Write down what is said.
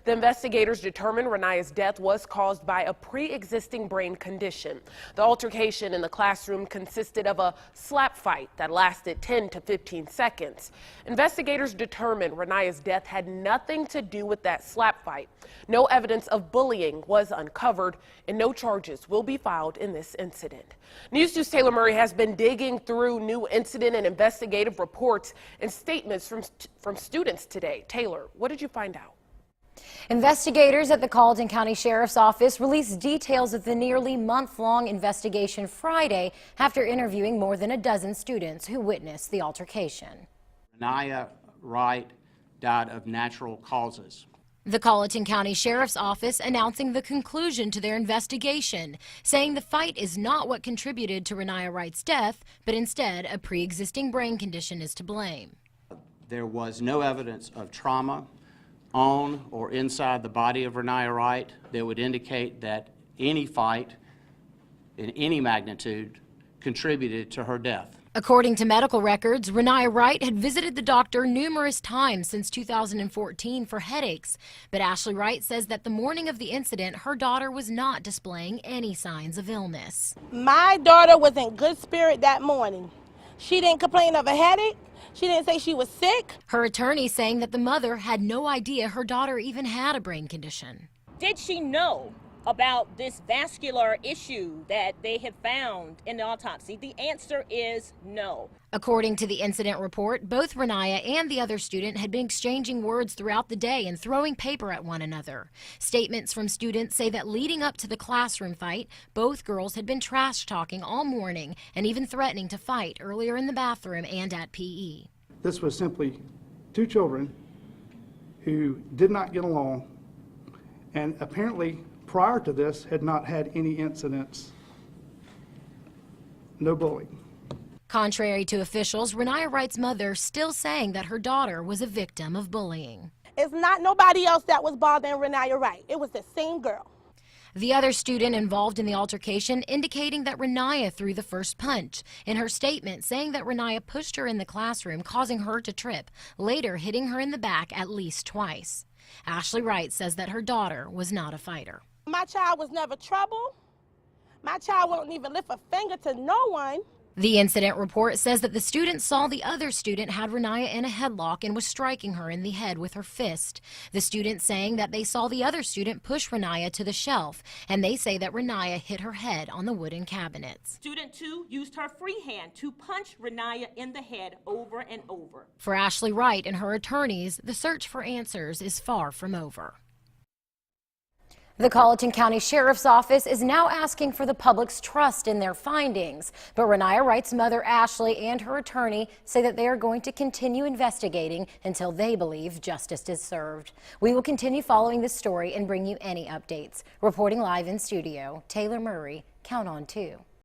The investigators determined Raniya's death was caused by a pre-existing brain condition. The altercation in the classroom consisted of a slap fight that lasted 10 to 15 seconds. Investigators determined Raniya's death had nothing to do with that slap fight. No evidence of bullying was uncovered, and no charges will be filed in this incident. News 2's Taylor Murray has been digging through new incident and investigative reports and statements from students today. Taylor, what did you find out? Investigators at the Colleton County Sheriff's Office released details of the nearly month-long investigation Friday after interviewing more than a dozen students who witnessed the altercation. Raniya Wright died of natural causes. The Colleton County Sheriff's Office announcing the conclusion to their investigation, saying the fight is not what contributed to Raniya Wright's death, but instead a pre-existing brain condition is to blame. There was no evidence of trauma on or inside the body of Raniya Wright that would indicate that any fight in any magnitude contributed to her death. According to medical records, Raniya Wright had visited the doctor numerous times since 2014 for headaches, but Ashley Wright says that the morning of the incident, her daughter was not displaying any signs of illness. My daughter was in good spirit that morning. She didn't complain of a headache. She didn't say she was sick. Her attorney saying that the mother had no idea her daughter even had a brain condition. Did she know about this vascular issue that they have found in the autopsy? The answer is no. According to the incident report, both Raniya and the other student had been exchanging words throughout the day and throwing paper at one another. Statements from students say that leading up to the classroom fight, both girls had been trash talking all morning and even threatening to fight earlier in the bathroom and at PE. This was simply two children who did not get along, and apparently prior to this had not had any incidents, no bullying. Contrary to officials, Raniya Wright's mother still saying that her daughter was a victim of bullying. It's not nobody else that was bothering Raniya Wright. It was the same girl. The other student involved in the altercation indicating that Raniya threw the first punch. In her statement, saying that Raniya pushed her in the classroom, causing her to trip, later hitting her in the back at least twice. Ashley Wright says that her daughter was not a fighter. My child was never trouble. My child won't even lift a finger to no one. The incident report says that the student saw the other student had Raniya in a headlock and was striking her in the head with her fist. The student saying that they saw the other student push Raniya to the shelf, and they say that Raniya hit her head on the wooden cabinets. Student 2 used her free hand to punch Raniya in the head over and over. For Ashley Wright and her attorneys, the search for answers is far from over. The Colleton County Sheriff's Office is now asking for the public's trust in their findings, but Raniya Wright's mother, Ashley, and her attorney say that they are going to continue investigating until they believe justice is served. We will continue following this story and bring you any updates. Reporting live in studio, Taylor Murray, Count on 2.